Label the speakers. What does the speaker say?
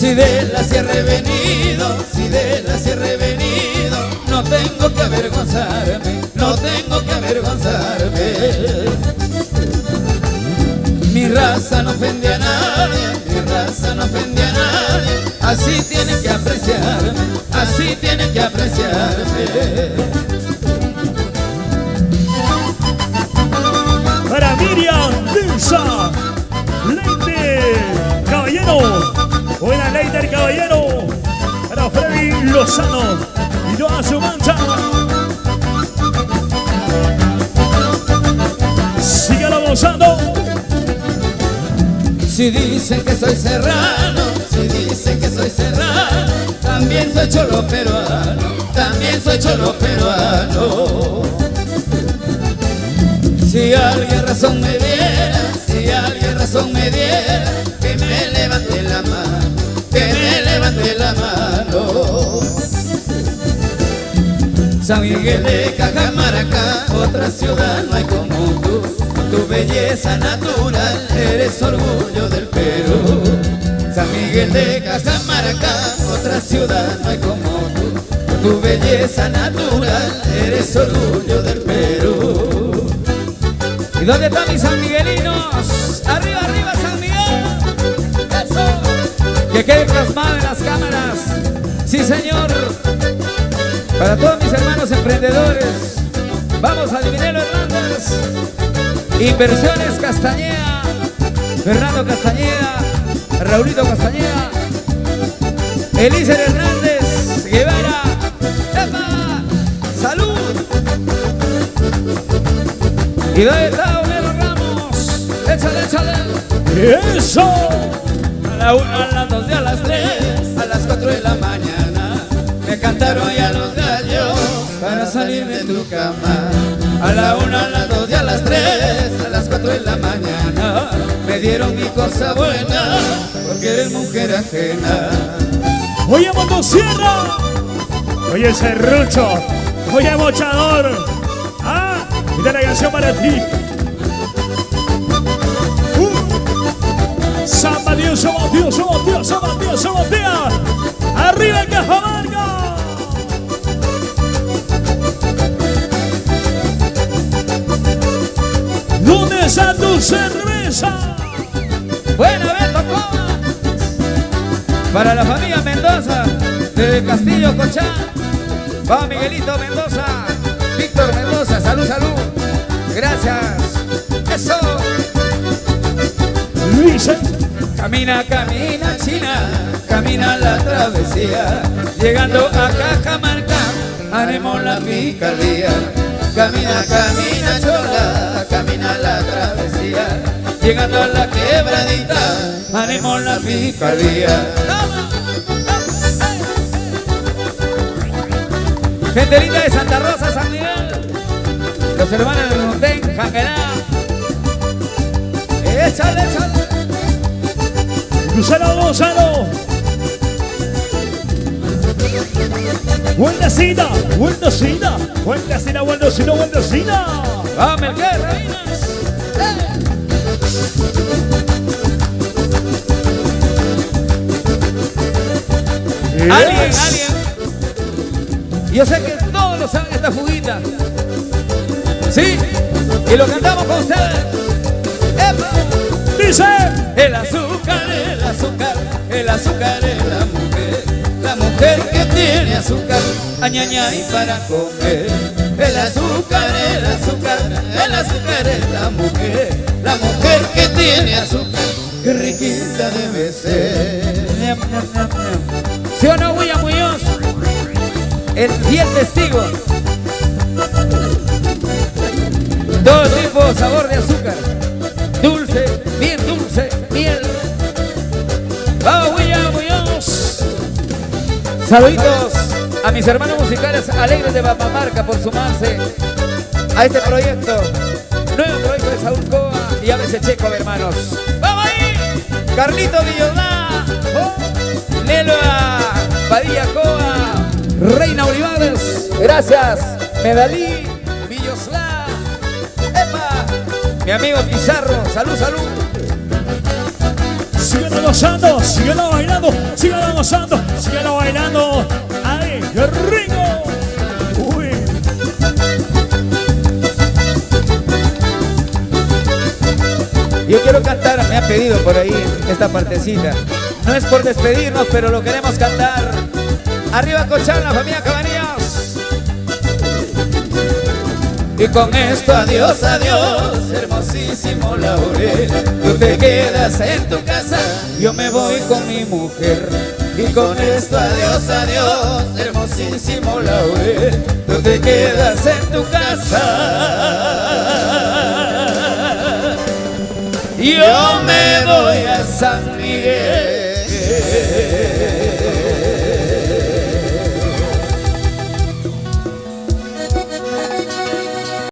Speaker 1: Si de la sierra he venido, si de la sierra he venido, no tengo que avergonzarme, no tengo que avergonzarme. Mi raza no ofende a nadie, mi raza no ofende a nadie. Así tienen que apreciarme, así tienen que apreciarme.
Speaker 2: Para Miriam, Lisa, Leite, Caballero. Buena Leiter Caballero. Para Freddy Lozano y toda su mancha. Síguelo gozando.
Speaker 1: Si dicen que soy serrano, si dicen que soy serrano, también soy cholo peruano, también soy cholo peruano. Si alguien razón me diera, si alguien razón me diera, que me levante la mano, que me levante la mano. San Miguel de Cajamarca, otra ciudad no hay como tú. Tu belleza natural, eres orgullo del Perú. San Miguel de Cajamarca, otra ciudad no hay como tú. Tu belleza natural, eres orgullo del Perú. ¿Y dónde están mis sanmiguelinos? ¡Arriba, arriba, San Miguel! ¡Eso! Que quede plasmado en las cámaras. ¡Sí, señor! Para todos mis hermanos emprendedores, vamos a Divinelo Hernández, Inversiones Castañeda, Fernando Castañeda, Raulito Castañeda, Elícer Hernández, Guevara, ¡epa! ¡Salud! ¿Y dónde está Homero Ramos? ¡Échale, échale!
Speaker 2: ¡Eso!
Speaker 1: A la 1, a las 2 y a las 3, a las 4 de la mañana, me cantaron ya los gallos para salir de tu cama. A la 1, a las 2 y a las 3, a las 4 de la mañana, me dieron mi cosa buena, porque eres mujer ajena.
Speaker 2: Oye, motosierra. Oye, serrucho. Oye, mochador. Ah, esta la canción para ti. Samba Dios, somos Dios, somos Dios, somos Dios, somos Dios. Arriba en Cajamarca. ¿Dónde está tu cerveza?
Speaker 1: Bueno, Beto Coma. Para la familia Mendoza, de Castillo Cochán. Va Miguelito Mendoza, Víctor Mendoza, salud, salud. Gracias. Eso.
Speaker 2: Luisa.
Speaker 1: Camina, camina, China, camina la travesía. Llegando a Cajamarca, haremos la picardía. Camina, camina, chola, camina la travesía. Llegando a la quebradita, haremos la picardía. Gente linda de Santa Rosa, San Miguel, los hermanos de Montén, Janguerá. Échale, échale.
Speaker 2: Gonzalo, Gonzalo. Buenasina, buenasina, buenasina, buenasina, buenasina.
Speaker 1: ¡Vamos, el que reinas! Alguien. Yo sé que todos lo saben esta fuguita. Sí, y lo cantamos con ustedes. ¡Epa!
Speaker 2: Dice:
Speaker 1: el azúcar, el azúcar, el azúcar es la mujer que tiene azúcar, añañay para comer. El azúcar, el azúcar, el azúcar es la mujer que tiene azúcar, qué riquita debe ser. ¿Sí o no, William Muñoz? El fiel testigo. Todo tipo, sabor de azúcar. Dulce, bien dulce, miel. ¡Vamos, William Muñoz! Saluditos a mis hermanos musicales alegres de Papamarca por sumarse a este proyecto. Nuevo proyecto de Saúl Coa y ABC Checo, hermanos. ¡Vamos ahí! Carlito Villolá, Nelo Padilla Coa, Reina Olivares, gracias. Medalí, Villoslá, ¡epa! Mi amigo Pizarro, salud, salud.
Speaker 2: gozando, síguela bailando, síguela gozando, síguela bailando. ¡Ay, qué rico! Uy.
Speaker 1: Yo quiero cantar, me ha pedido por ahí esta partecita. No es por despedirnos, pero lo queremos cantar. Arriba Cochán, la familia Cabanillas. Y con esto adiós, adiós, hermosísimo Laurel. Tú te quedas en tu casa, yo me voy con mi mujer. Y con esto adiós, adiós, hermosísimo Laurel. Tú te quedas en tu casa, yo me voy a San Miguel.